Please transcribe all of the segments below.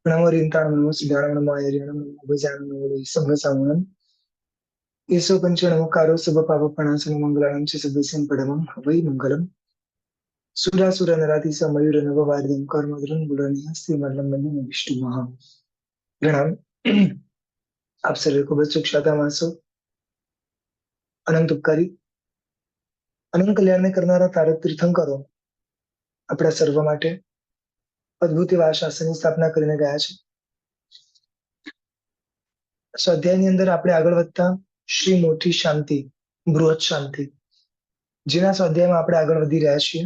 नमो सिद्धाणं येषु पञ्चनमोकारो शुभपापप्रणाशनं मङ्गलानं च सद्यस्यं परमं वै मङ्गलम् सुरासुरनराधिस मयूरनववाद्यं कर्मद्रं बुलनिया श्रीमल्लं वन्दे विष्णुमः प्रणाम। आप સર્વે ખૂબ જ સુખશાતા માણસો, અનંત ઉપકારી, અનંત કલ્યાણને કરનારા તારક તીર્થંકરો આપણા સર્વ માટે અદ્ભુત એવા શાસનની સ્થાપના કરીને ગયા છે. સ્વાધ્યાયની અંદર આપણે આગળ વધતા શ્રી મોટી શાંતિ, બૃહદ શાંતિ, જેના સ્વાધ્યાયમાં આપણે આગળ વધી રહ્યા છીએ.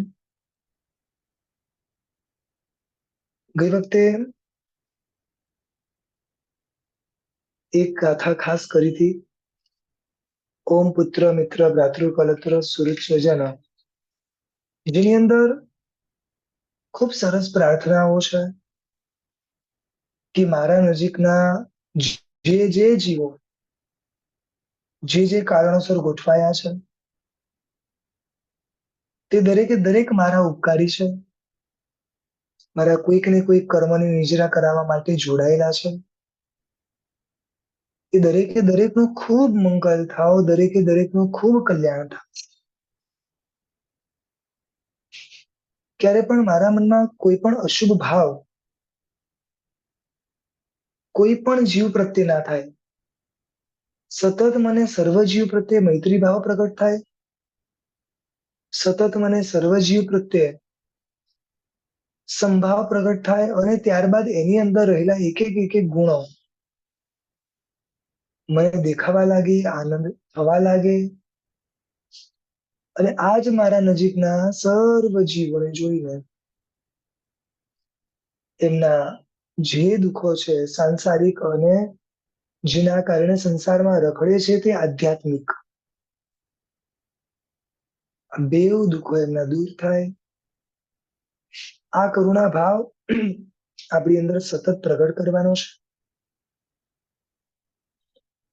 ગઈ વખતે એક ગાથા ખાસ કરી હતી, ઓમ પુત્ર મિત્ર ભ્રાતૃ કલત્ર સુરત સ્વજન, જેની અંદર ખૂબ સરસ પ્રાર્થનાઓ છે કે મારા નજીકના જે જીવો જે કારણોસર ગોઠવાયા છે તે દરેકે દરેક મારા ઉપકારી છે, મારા કોઈક ને કોઈક કર્મની નિજરા કરાવવા માટે જોડાયેલા છે. એ દરેકે દરેકનું ખૂબ મંગલ થાવ, દરેકે દરેકનું ખૂબ કલ્યાણ થાવ. ક્યારે પણ મારા મનમાં કોઈ પણ અશુભ ભાવ કોઈ પણ જીવ પ્રત્યે ના થાય. સતત મને સર્વ જીવ પ્રત્યે મૈત્રી ભાવ પ્રગટ થાય, સતત મને સર્વ જીવ પ્રત્યે સંભાવ પ્રગટ થાય, અને ત્યારબાદ એની અંદર રહેલા એક એક ગુણો મને દેખાવા લાગે, આનંદ થવા લાગે, અને આજ મારા નજીકના સર્વ જીવોને જોઈને એમના જે દુઃખો છે સાંસારિક અને જેના કારણે સંસારમાં રખડે છે તે આધ્યાત્મિક, આ બેવ દુઃખો એમના દૂર થાય. આ કરુણા ભાવ આપણી અંદર સતત પ્રગટ કરવાનો છે.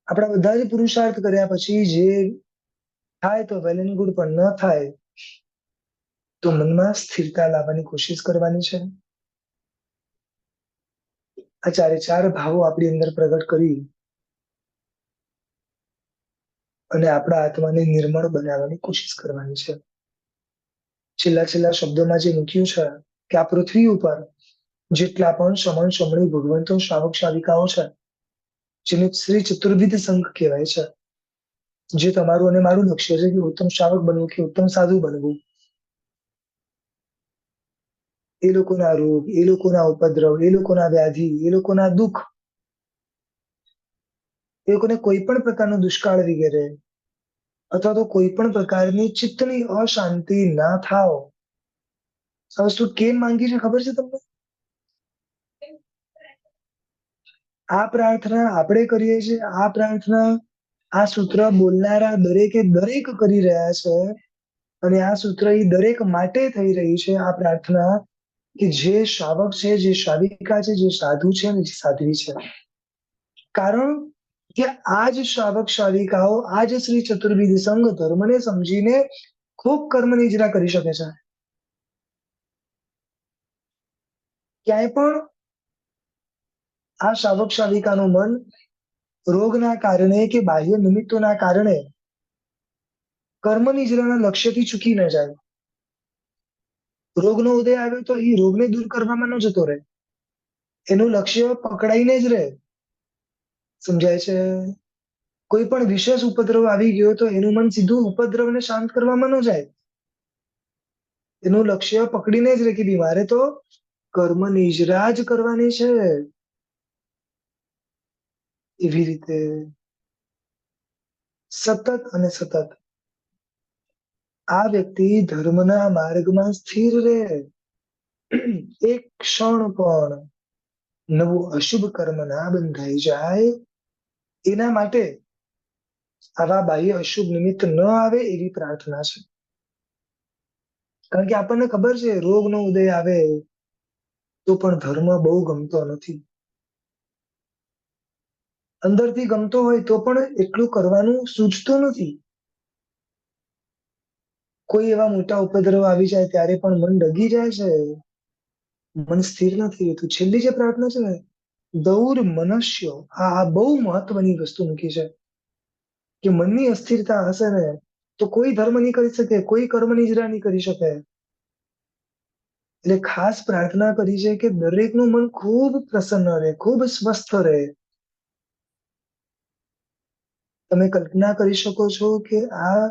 આપણા બધા જ પુરુષાર્થ કર્યા પછી જે થાય તો વેલ એન્ડ ગુડ, પણ ન થાય તો મનમાં સ્થિરતા લાવવાની કોશિશ કરવાની છે. આ ચાર ભાવો આપણી અંદર પ્રગટ કરી અને આપણા આત્માને નિર્મળ બનાવવાની કોશિશ કરવાની છે. છેલ્લા શબ્દોમાં જે મૂક્યું છે કે આ પૃથ્વી ઉપર જેટલા પણ શમણ શમણી ભગવંતો શ્રાવક શ્રાવિકાઓ છે, જેને શ્રી ચતુર્વિધ સંઘ કહેવાય છે, જે તમારું અને મારું લક્ષ્ય છે કે ઉત્તમ શ્રાવક બનવું કે ઉત્તમ સાધુ બનવું. એ લોકોના રોગ, એ લોકોના ઉપદ્રવ, એ લોકોના વ્યાધિ, એ લોકોના દુઃખ, એ લોકોને કોઈ પણ પ્રકારનો દુષ્કાળ વગેરે અથવા તો કોઈ પણ પ્રકારની ચિત્તની અશાંતિ ના થાવ. આ વસ્તુ કેમ માંગી છે ખબર છે તમને? આ પ્રાર્થના આપણે કરીએ છીએ, આ પ્રાર્થના આ સૂત્ર બોલનારા દરેકે દરેક કરી રહ્યા છે, અને આ સૂત્ર એ દરેક માટે થઈ રહી છે. આ પ્રાર્થના કે જે શ્રાવક છે, જે શ્રાવિકા છે, જે સાધુ છે અને જે સાધ્વી છે, કારણ કે આ જ શ્રાવક શ્રાવિકાઓ આજ શ્રી ચતુર્વિધ સંઘ ધર્મને સમજીને ખૂબ કર્મ નિજરા કરી શકે છે. ક્યાંય પણ આ શ્રાવક શ્રાવિકાનું મન રોગના કારણે કે બાહ્ય નિમિત્તોના કારણે કર્મ નિજરાના લક્ષ્યથી ચૂકી ન જાય. રોગનો ઉદય આવ્યો તો એ રોગને દૂર કરવામાં ન જતો રહે, એનું લક્ષ્ય પકડાઈને જ રહે. સમજાય છે? કોઈ પણ વિશેષ ઉપદ્રવ આવી ગયો તો એનું મન સીધું ઉપદ્રવને શાંત કરવામાં ન જાય, એનું લક્ષ્ય પકડીને જ રહે કે મારે તો કર્મ નિજરા જ કરવાની છે. એવી રીતે સતત અને સતત આ વ્યક્તિ ધર્મના માર્ગમાં સ્થિર રહે, એક ક્ષણ પણ નવું અશુભ કર્મ ના બંધાઈ જાય, એના માટે આવા બાહ્ય અશુભ નિમિત્ત ન આવે એવી પ્રાર્થના છે. કારણ કે આપણને ખબર છે રોગનો ઉદય આવે તો પણ ધર્મ બહુ ગમતો નથી. અંદરથી ગમતો હોય તો પણ એટલું કરવાનું સૂઝતું નથી. કોઈ એવા મોટા ઉપદ્રવ આવી જાય ત્યારે પણ મન ડગી જાય છે, મન સ્થિર નથી રહેતું. છેલ્લી જે પ્રાર્થના છે ને દૌર મનુષ્યો, આ બહુ મહત્વની વસ્તુ મૂકી છે કે મનની અસ્થિરતા હશે ને તો કોઈ ધર્મ નહીં કરી શકે, કોઈ કર્મ નિજરા નહીં કરી શકે. એટલે ખાસ પ્રાર્થના કરી છે કે દરેકનું મન ખૂબ પ્રસન્ન રહે, ખૂબ સ્વસ્થ રહે. તમે કલ્પના કરી શકો છો કે આ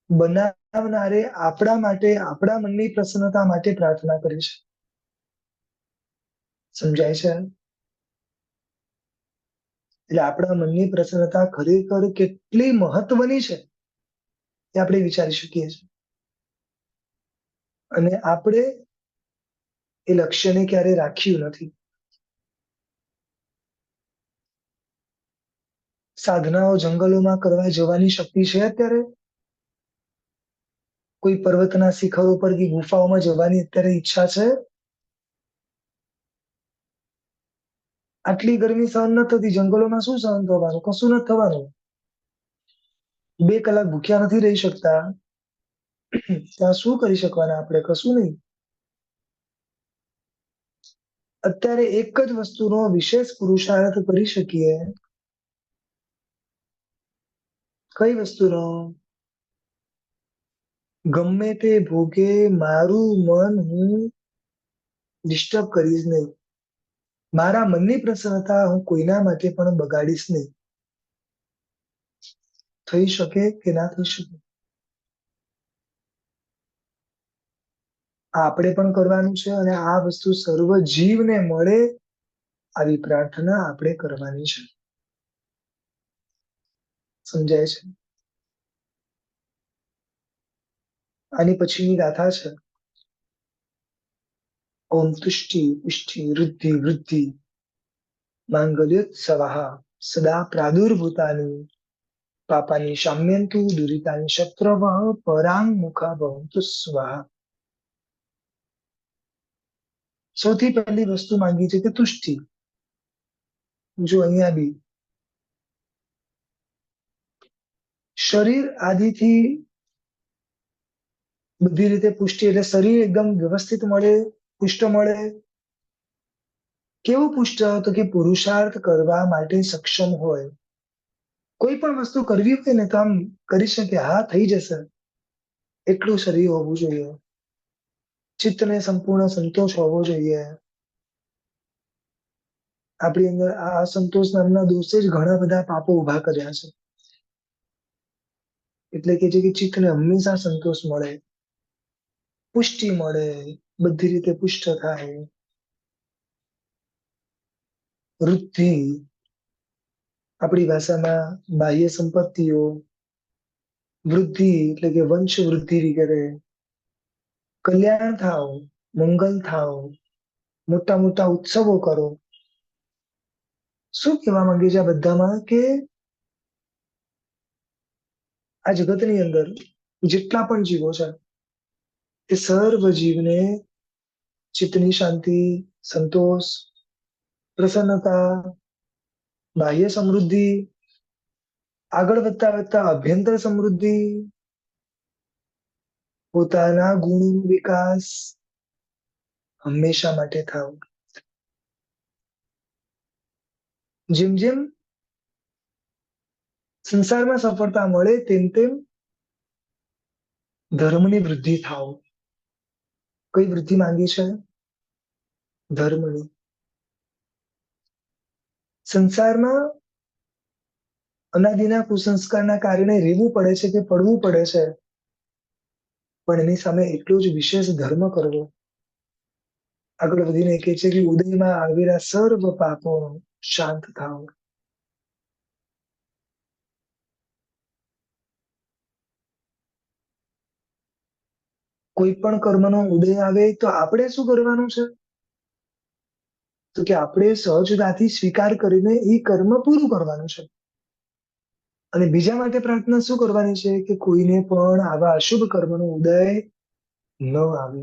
બનાવનારે આપણા માટે, આપણા મનની પ્રસન્નતા માટે પ્રાર્થના કરી છે. સમજાય છે? એટલે આપણા મનની પ્રસન્નતા ખરેખર કેટલી મહત્વની છે એ આપણે વિચારી શકીએ છીએ. અને આપણે એ લક્ષ્યને ક્યારે રાખ્યું નથી. સાધનાઓ જંગલોમાં કરવા જવાની શક્તિ છે અત્યારે? કોઈ પર્વતના શિખરો પર કે ગુફાઓમાં જવાની અત્યારે ઈચ્છા છે? આટલી ગરમી સહન ન થતી, જંગલોમાં શું સહન થવાનું? કશું નથી થવાનું. 2 કલાક ભૂખ્યા નથી રહી શકતા, ત્યાં શું કરી શકવાના આપણે? કશું નહીં. અત્યારે એક જ વસ્તુનો વિશેષ પુરુષાર્થ કરી શકીએ. કઈ વસ્તુનો? ગમે તે ભોગે મારું મન હું ડિસ્ટર્બ કરીશ નહીં. મારા મનની પ્રસન્નતા હું કોઈના માટે પણ બગાડીશ નહીં. થઈ શકે કે ના થઈ શકે? આપણે પણ કરવાનું છે અને આ વસ્તુ સર્વ જીવને મળે આવી પ્રાર્થના આપણે કરવાની છે. સમજાય છે? આની પછીની ગાથા છે ઓમ તુષ્ટિ પુષ્ટિ વૃદ્ધિ વૃદ્ધિ માંગલ્યોત્સવઃ સદા પ્રાદુર્ભૂતાની પાપાની શામ્યંતુ દુરિતાની શત્રવઃ પરાંગ મુખા ભવંતુ સ્વાહા. સૌથી પહેલી વસ્તુ માંગી છે કે તુષ્ટિ. જો અહીંયા બી શરીર આદિથી બધી રીતે પુષ્ટિ, એટલે શરીર એકદમ વ્યવસ્થિત મળે, પુષ્ટ મળે. કેવું પુષ્ટ? તો કે પુરુષાર્થ કરવા માટે સક્ષમ હોય. કોઈ પણ વસ્તુ કરવી હોય ને તો આમ કરી શકે, હા થઈ જશે, એટલું શરીર હોવું જોઈએ. ચિત્તને સંપૂર્ણ સંતોષ હોવો જોઈએ. આપણી અંદર આ અસંતોષ નામના દોષે જ ઘણા બધા પાપો ઉભા કર્યા છે. એટલે કે જે કે ચિત્તને હંમેશા સંતોષ મળે, પુષ્ટિ મળે, બધી રીતે પુષ્ટ થાય. વૃદ્ધિ, આપણી ભાષામાં બાહ્ય સંપત્તિઓ. વૃદ્ધિ એટલે કે વંશ વૃદ્ધિ કરે, કલ્યાણ થાવ, મંગલ થાવ, મોટા મોટા ઉત્સવો કરો. શું કહેવા માંગે છે આ બધામાં? કે આ જગતની અંદર જેટલા પણ જીવો છે એ સર્વ જીવને ચિત્તની શાંતિ, સંતોષ, પ્રસન્નતા, બાહ્ય સમૃદ્ધિ, આગળ વધતા વધતા અભ્યંતર સમૃદ્ધિ, પોતાના ગુણનો વિકાસ હંમેશા માટે થાવ. જેમ જેમ સંસારમાં સફળતા મળે તેમ તેમ ધર્મની વૃદ્ધિ થાવ. કઈ વૃદ્ધિ માંગી છે? ધર્મની. સંસારમાં અનાદિના કુસંસ્કારના કારણે રહેવું પડે છે કે પડવું પડે છે, પણ એની સામે એટલો જ વિશેષ ધર્મ કરવો. આગળ વધીને કહે છે કે ઉદયમાં આવેલા સર્વ પાપો શાંત થાવ. કોઈ પણ કર્મનો ઉદય આવે તો આપણે શું કરવાનું છે? તો કે આપણે સહજતાથી સ્વીકાર કરીને એ કર્મ પૂરું કરવાનું છે. અને બીજા માટે પ્રાર્થના શું કરવાની છે? કે કોઈને પણ આવા અશુભ કર્મનો ઉદય ન આવે.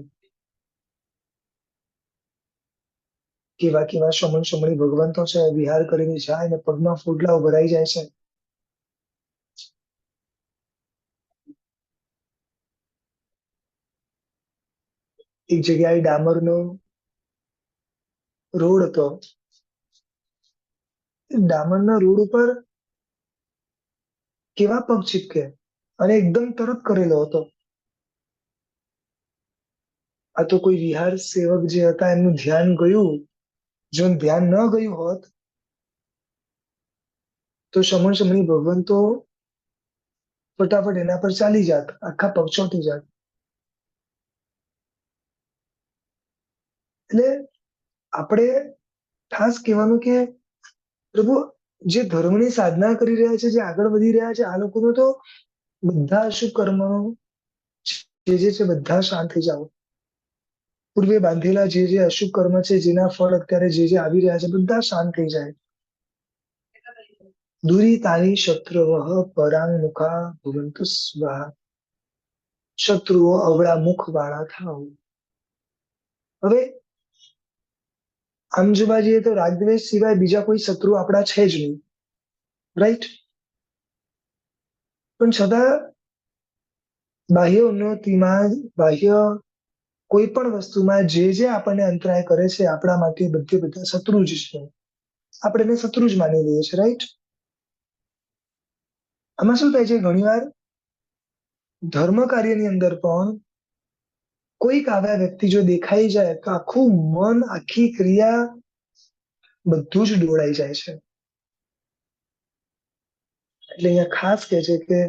કેવા કેવા શમન શમણી ભગવંતો છે, વિહાર કરીને જાય ને પગમાં ફોડલાઓ ભરાઈ જાય છે. એક જગ્યાએ ડામરનો રોડ હતો. ડામરના રોડ ઉપર કેવા પગ ચીપકે અને એકદમ તરત કરેલો હતો. આ તો કોઈ વિહાર સેવક જે હતા એમનું ધ્યાન ગયું. જો ધ્યાન ન ગયું હોત તો શમણ શમણી ભગવાન તો ફટાફટ એના પર ચાલી જાત, આખા પગ ચોંટી જાત. એટલે આપણે ખાસ કહેવાનું કે પ્રભુ જે ધર્મની સાધના કરી રહ્યા છે, જે આગળ વધી રહ્યા છે, આ લોકોનો તો બધા અશુભ કર્મો જે છે બધા શાંત થઈ જાઓ. પૂર્વે બાંધેલા જે અશુભ કર્મ છે, જેના ફળ અત્યારે જે આવી રહ્યા છે, બધા શાંત થઈ જાય. દુરિતાની શત્રુવઃ પરાંગ મુખા ભવન્તુ સ્વાહા. શત્રુઓ અવળા મુખ વાળા થાવ. હવે આમ જોવા જઈએ તો રાગદ્વેષ સિવાય બીજા કોઈ શત્રુ આપણા છે જ નહીં, રાઈટ? પણ છતાં બાહ્ય ઉન્નતિમાં, બાહ્ય કોઈ પણ વસ્તુમાં જે આપણને અંતરાય કરે છે, આપણા માટે બધા શત્રુ જ છે. આપણે એને શત્રુ જ માની લઈએ છીએ, રાઈટ? આમાં શું થાય છે, ઘણીવાર ધર્મ કાર્યની અંદર પણ કોઈક આવા વ્યક્તિ જો દેખાઈ જાય તો આખું મન, આખી ક્રિયા બધું જ ડોળાઈ જાય છે. એટલે અહીંયા ખાસ કહે છે કે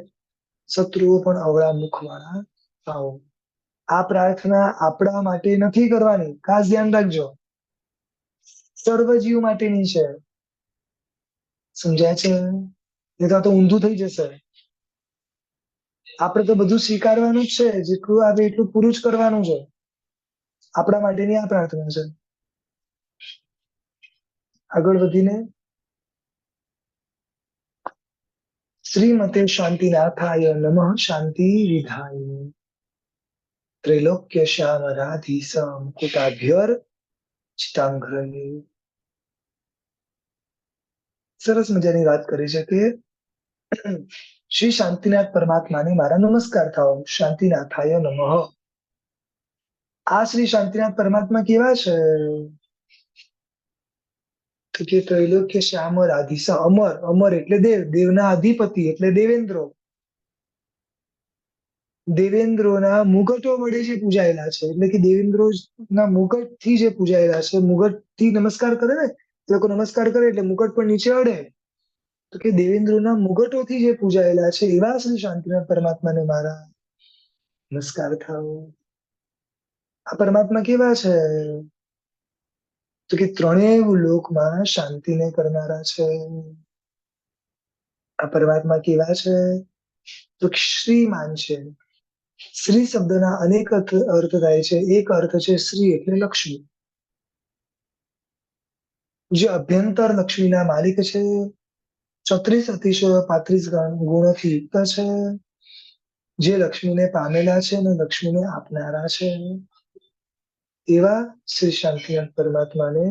શત્રુઓ પણ અવળા મુખવાળા થાઓ. આ પ્રાર્થના આપણા માટે નથી કરવાની, ખાસ ધ્યાન રાખજો. સર્વજીવ માટેની છે. સમજાય છે? નહીં તો ઊંધું થઈ જશે. આપણે તો બધું સ્વીકારવાનું જ છે, જેટલું આવે એટલું પૂરું જ કરવાનું છે. આપણા માટેની આ પ્રાર્થના છે. આગળ વધીને શ્રીમતે શાંતિનાથાય નમઃ શાંતિ વિધાય ત્રૈલોક્ય શ્યામ રાધીસ મુકુટાભ્યર ચિતાંઘ્રને. સરસ મજાની વાત કરી છે કે શ્રી શાંતિનાથ પરમાત્માને મારા નમસ્કાર થાઓ. શાંતિનાથાય નમઃ. આ શ્રી શાંતિનાથ પરમાત્મા કેવા છે? તો કે ત્રૈલોક્ય શ્યામ રાધીસા, અમર. અમર એટલે દેવ, દેવના અધિપતિ એટલે દેવેન્દ્રો. દેવેન્દ્રોના મુગટો વડે જે પૂજાયેલા છે, એટલે કે દેવેન્દ્રો ના મુગટ થી જે પૂજાયેલા છે, મુગટ થી નમસ્કાર કરે ને, લોકો નમસ્કાર કરે એટલે મુગટ પણ નીચે અડે. તો કે દેવેન્દ્રોના મુગટોથી જે પૂજાયેલા છે, એવા શ્રી શાંતિનાથ પરમાત્માને મારા નમસ્કાર થાઓ. આ પરમાત્મા કેવા છે? તો કે ત્રણેય લોકમાં શાંતિને કરનારા છે. આ પરમાત્મા કેવા છે? તો શ્રીમાન છે. શ્રી શબ્દના અનેક અર્થ થાય છે. એક અર્થ છે શ્રી એટલે લક્ષ્મી, જે અભ્યંતર લક્ષ્મીના માલિક છે. 34 અતિશય 35 ગુણોથી યુક્ત છે. જે લક્ષ્મીને પામેલા છે અને લક્ષ્મીને આપનારા છે. એવા શ્રી શાંતિનાથ પરમાત્માને,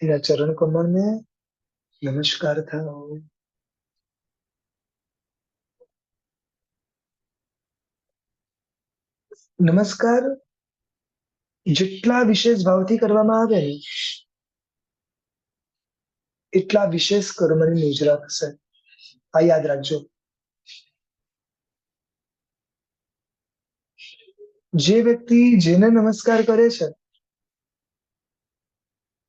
એના ચરણ કમળને નમસ્કાર થાઓ. નમસ્કાર જેટલા વિશેષ ભાવથી કરવામાં આવે ને, એટલા વિશેષ કર્મની નિજરા થશે. આ યાદ રાખજો. જે વ્યક્તિ જેને નમસ્કાર કરે છે,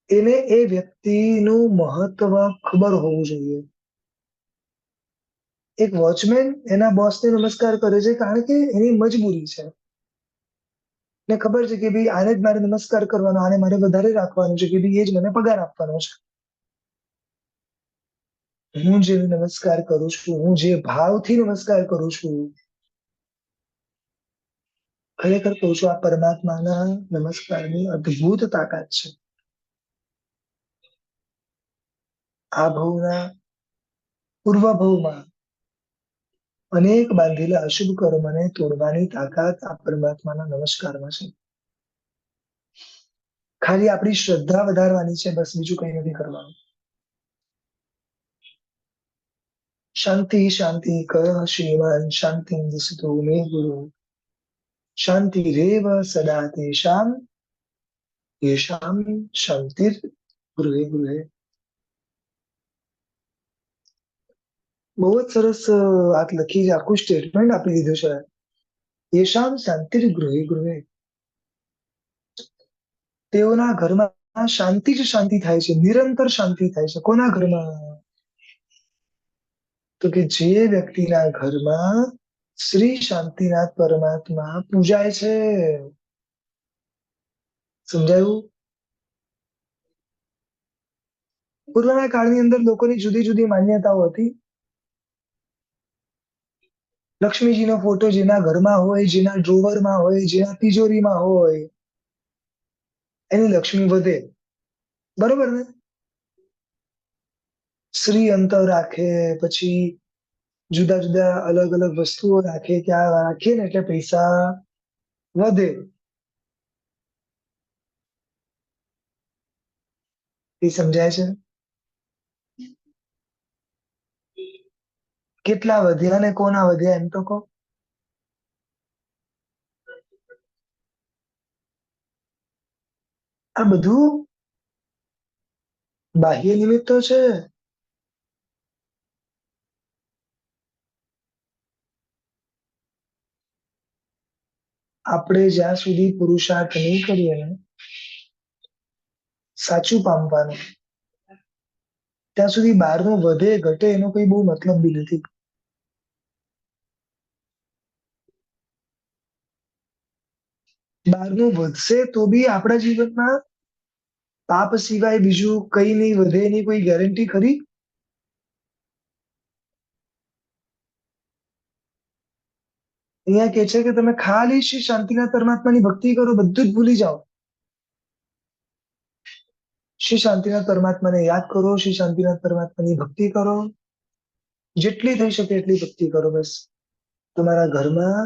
એને એ વ્યક્તિનું મહત્વ ખબર હોવું જોઈએ. એક વોચમેન એના બોસને નમસ્કાર કરે છે કારણ કે એની મજબૂરી છે. ને ખબર છે કે ભાઈ આને જ મારે નમસ્કાર કરવાનો, આને મારે વધારે રાખવાનું છે કે ભાઈ એ જ મને પગાર આપવાનો છે. હું જે નમસ્કાર કરું છું, હું જે ભાવથી નમસ્કાર કરું છું, ખરેખર કહું છું, આ પરમાત્માના નમસ્કારની અદ્ભુત તાકાત છે. આ ભવના પૂર્વ ભવમાં અનેક બાંધેલા અશુભ કર્મને તોડવાની તાકાત આ પરમાત્માના નમસ્કારમાં છે. ખાલી આપણી શ્રદ્ધા વધારવાની છે, બસ બીજું કઈ નથી કરવાનું. શાંતિ શાંતિ કર શ્રીમાન શાંતિ દિશતો મે ગુરુ શાંતિ રેવ સદા તેષામ યેષામ શાંતિર ગૃહે ગૃહે. બહુ જ સરસ વાત લખી છે, આખું સ્ટેટમેન્ટ આપી દીધું છે. યેશામ શાંતિર ગૃહે ગૃહે, તેઓના ઘરમાં શાંતિ જ શાંતિ થાય છે, નિરંતર શાંતિ થાય છે. કોના ઘરમાં? તો કે જે વ્યક્તિના ઘરમાં શ્રી શાંતિનાથ પરમાત્મા પૂજાય છે. સમજાયું? પૂર્વના કાળની અંદર લોકોની જુદી જુદી માન્યતાઓ હતી. લક્ષ્મીજીનો ફોટો જેના ઘરમાં હોય, જેના ડ્રોવરમાં હોય, જેના તિજોરીમાં હોય, એની લક્ષ્મી વધે. બરોબર ને? શ્રી અંતર રાખે, પછી જુદા જુદા અલગ અલગ વસ્તુઓ રાખે, ત્યાં રાખીએ ને એટલે પૈસા વધે. એ સમજાય છે? કેટલા વધ્યા ને કોના વધ્યા એમ તો કહો. આ બધું બાહ્ય નિમિત્તો છે. આપણે જ્યાં સુધી પુરુષાર્થ નહીં કરીએ ને સાચું પામવાનું, ત્યાં સુધી બહારનું વધે ઘટે એનો કોઈ બહુ મતલબ બી નથી. બહારનું વધશે તો બી આપણા જીવનમાં પાપ સિવાય બીજું કઈ નહીં વધે એની કોઈ ગેરંટી ખરી? અહીંયા કે છે કે તમે ખાલી શ્રી શાંતિનાથ પરમાત્માની ભક્તિ કરો, બધું જ ભૂલી જાઓ. શ્રી શાંતિનાથ પરમાત્માને યાદ કરો, શ્રી શાંતિનાથ પરમાત્માની ભક્તિ કરો, જેટલી થઈ શકે એટલી ભક્તિ કરો. બસ તમારા ઘરમાં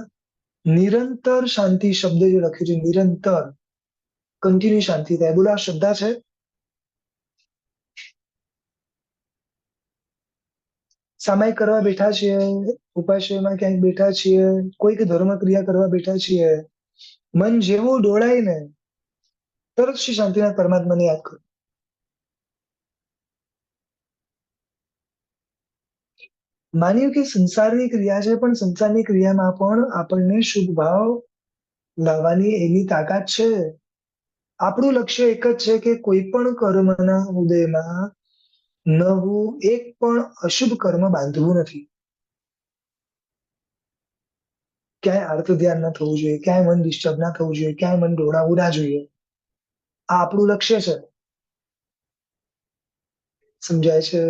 નિરંતર શાંતિ શબ્દ જે લખ્યું છે, નિરંતર કન્ટિન્યુ શાંતિ થાય. બોલો, આ શ્રદ્ધા છે? સામાયિક કરવા બેઠા છીએ, ઉપાશ્રયમાં ક્યાંક બેઠા છીએ, કોઈક ધર્મ ક્રિયા કરવા બેઠા છીએ, મન જેવું ડોળાય ને તરત શ્રી શાંતિનાથ પરમાત્માને યાદ કરો. માન્યું કે સંસારની ક્રિયા છે, પણ સંસારની ક્રિયામાં પણ આપણને શુભ ભાવ લાવવાની એની તાકાત છે. આપણું લક્ષ્ય એક જ છે કે કોઈ પણ કર્મના ઉદયમાં નવું એક પણ અશુભ કર્મ બાંધવું નથી. ક્યાંય આર્ત ધ્યાન ના થવું જોઈએ, ક્યાંય મન ડિસ્ટર્બ ના થવું જોઈએ, ક્યાંય મન દોડાવવું ના જોઈએ. આ આપણું લક્ષ્ય છે. સમજાય છે?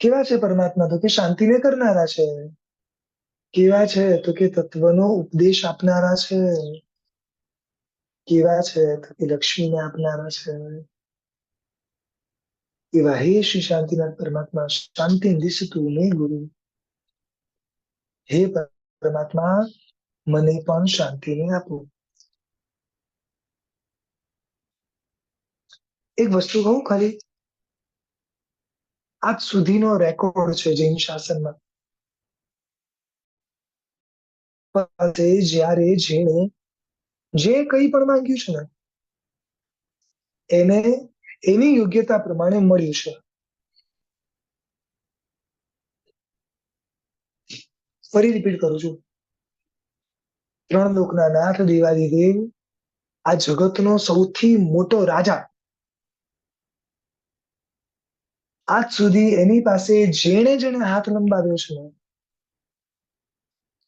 કેવા છે પરમાત્મા? તો કે શાંતિને કરનારા છે. કેવા છે? તો કે તત્વનો ઉપદેશ આપનારા છે. કેવા છે? તો કે લક્ષ્મીને આપનારા છે. એવા હે શ્રી શાંતિનાથ પરમાત્મા, શાંતિ દિશતુ મે ગુરુ. હે પરમાત્મા, મને પણ શાંતિને આપો. એક વસ્તુ કહું ખાલી, આજ સુધીનો રેકોર્ડ છે જૈન શાસનમાં. જ્યારે જેણે જે કંઈ પણ માંગ્યું છે ને એને એની યોગ્યતા પ્રમાણે મળ્યું છે. ફરી રિપીટ કરું છું. ત્રણ લોકના નાથ દેવાધિદેવ, આ જગતનો સૌથી મોટો રાજા, આજ સુધી એની પાસે જેણે જેણે હાથ લંબાવ્યો છે ને,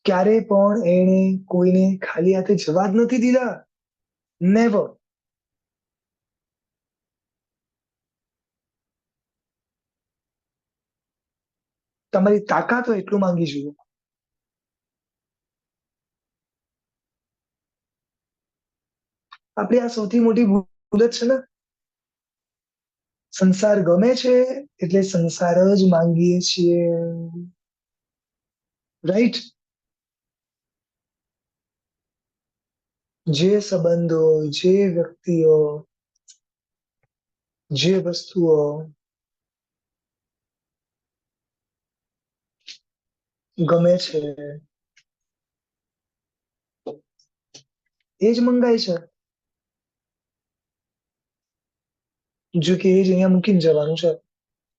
ક્યારે પણ એને કોઈને ખાલી હાથે જવા જ નથી દીધા. નેવર. તમારી તાકાત હોય એટલું માંગી જુઓ. આપણી આ સૌથી મોટી ભૂલ જ છે ને. સંસાર ગમે છે એટલે સંસાર જ માંગીએ છીએ. રાઈટ? જે સંબંધો, જે વ્યક્તિઓ, જે વસ્તુઓ ગમે છે એ જ મંગાય છે. જો કે એ જ અહીંયા મૂકીને જવાનું છે.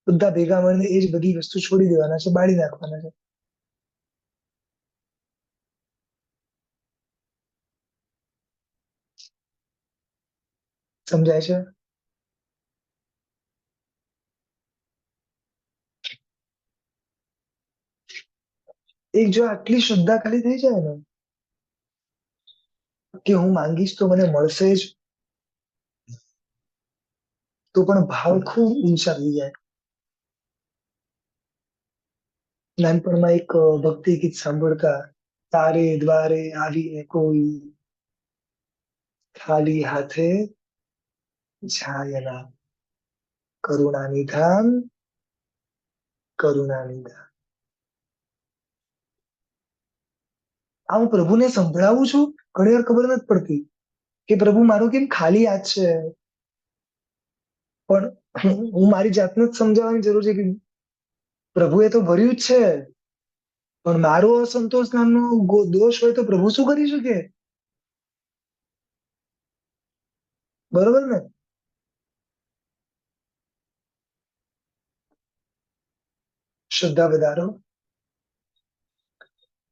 બધા ભેગા મળીને એ જ બધી વસ્તુ છોડી દેવાના છે, બાળી નાખવાના છે. સમજાય છે? એક જો આટલી શ્રદ્ધા ખાલી થઈ જાય ને કે હું માંગીશ તો મને મળશે જ, તો પણ ભાવ ખૂબ ઊંચા થઈ જાય. નાનપણમાં એક ભક્તિ ગીત સાંભળતા, તારે દ્વારે આવીને કોઈ ખાલી હાથે જાય ના, કરુણા નિધાન, કરુણા નિધાન. આ હું પ્રભુને સંભળાવું છું, ઘણી વાર ખબર નથી પડતી કે પ્રભુ મારું કેમ ખાલી હાથ છે. પણ હું મારી જાતને જ સમજાવવાની જરૂર છે કે પ્રભુએ તો ભર્યું જ છે, પણ મારો અસંતોષ નામનો દોષ હોય તો પ્રભુ શું કરી શકે? બરોબર ને? શ્રદ્ધા વધારો.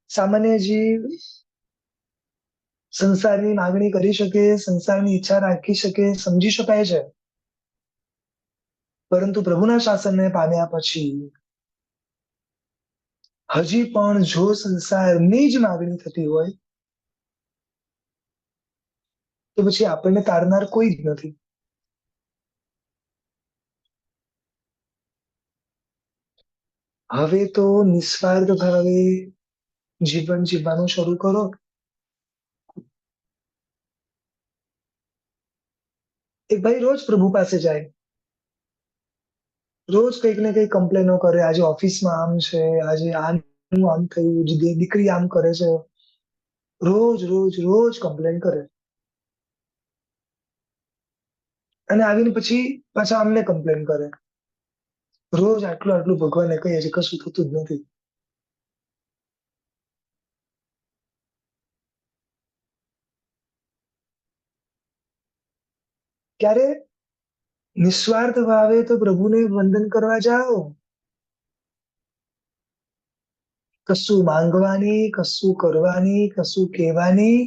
સામાન્ય જીવ સંસારની માગણી કરી શકે, સંસારની ઈચ્છા રાખી શકે, સમજી શકાય છે. પરંતુ પ્રભુના શાસનને પામ્યા પછી હજી પણ જો સંસારની જ માગણી થતી હોય તો પછી આપણને તારનાર કોઈ જ નથી. હવે તો નિસ્વાર્થ ભાવે જીવન જીવવાનું શરૂ કરો. એક ભાઈ રોજ પ્રભુ પાસે જાય, રોજ કંઈક ને કંઈક કમ્પ્લેનો કરે, આજે ઓફિસમાં આમ છે, આજે આમ થયું, દીકરી આમ કરે છે. રોજ રોજ રોજ કમ્પ્લેન કરે. અને આવીને પછી પાછા અમને કમ્પ્લેન કરે. રોજ આટલું આટલું ભગવાનને કહીએ છે, કશું થતું જ નથી. ક્યારે નિસ્વાર્થ ભાવે તો પ્રભુને વંદન કરવા જાઓ, કશું માંગવાની, કશું કરવાની, કશું કહેવાની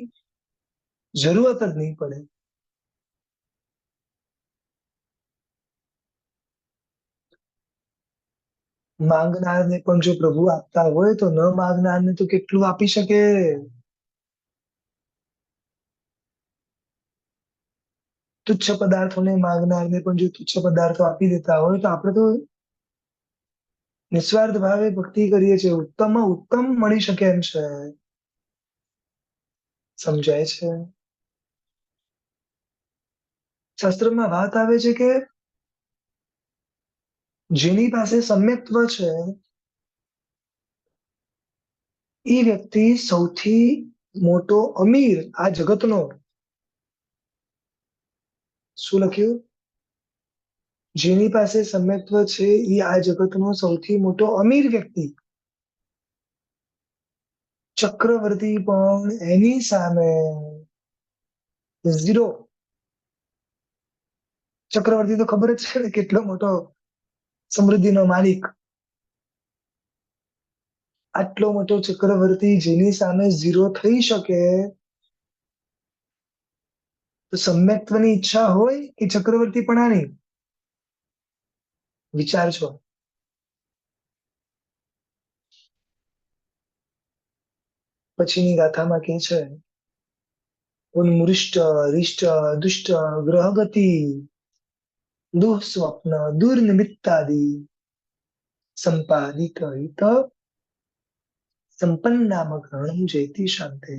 જરૂરત જ નહીં પડે. માંગનારને પણ જો પ્રભુ આપતા હોય તો ન માંગનારને તો કેટલું આપી શકે. તુચ્છ પદાર્થોને માંગનારને પણ જો તુચ્છ પદાર્થો આપી દેતા હોય તો આપણે તો નિસ્વાર્થ ભાવે ભક્તિ કરીએ છીએ, ઉત્તમમાં ઉત્તમ મળી શકે એમ છે. સમજાય છે? શાસ્ત્રમાં વાત આવે છે કે જેની પાસે સમ્યક્ત્વ છે એ વ્યક્તિ સૌથી મોટો અમીર આ જગતનો. શું લખ્યું? જેની પાસે સમ્યક્ત્વ છે એ આ જગતનો સૌથી મોટો અમીર વ્યક્તિ. ચક્રવર્તી પણ એની સામે ઝીરો. ચક્રવર્તી તો ખબર જ છે ને કેટલો મોટો સમૃદ્ધિનો માલિક. આટલો મોટો ચક્રવર્તી જેની સામે ઝીરો થઈ શકે, તો સમ્યક્ત્વની ઈચ્છા હોય કે ચક્રવર્તી પણ આની વિચારજો. પછીની ગાથામાં કે છે ઉન્મૃષ્ટ રિષ્ટ દુષ્ટ ગ્રહગતિ દુઃસ્વપ્ન દુર્નિમિત્તાદિ સંપાદિત હિત સંપન્નામ ગ્રહણમ જયતિ શાંતે.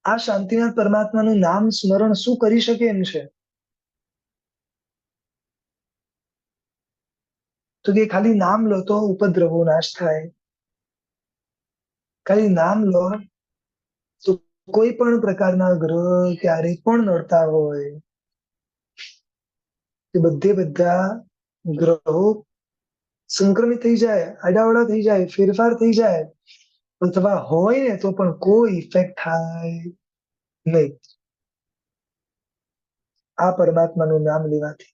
આ શાંતિનાથ પરમાત્માનું નામ સ્મરણ શું કરી શકે એમ છે? તો કે ખાલી નામ લો તો ઉપદ્રવો નાશ થાય. ખાલી નામ લો તો કોઈ પણ પ્રકારના ગ્રહ ક્યારેય પણ નડતા હોય કે બધે બધા ગ્રહો સંક્રમિત થઈ જાય, આડાઅવળા થઈ જાય, ફેરફાર થઈ જાય, અથવા હોય ને તો પણ કોઈ ઇફેક્ટ થાય નહીં આ પરમાત્માનું નામ લેવાથી.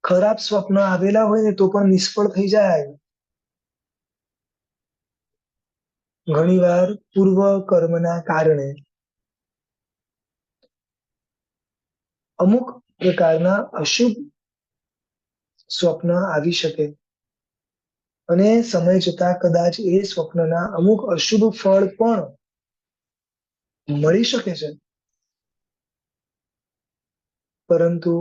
ખરાબ સ્વપ્ન આવેલા હોય ને તો પણ નિષ્ફળ થઈ જાય. ઘણીવાર પૂર્વ કર્મના કારણે અમુક પ્રકારના અશુભ સ્વપ્ન આવી શકે અને સમય જતા કદાચ એ સ્વપ્નના અમુક અશુભ ફળ પણ મળી શકે છે. પરંતુ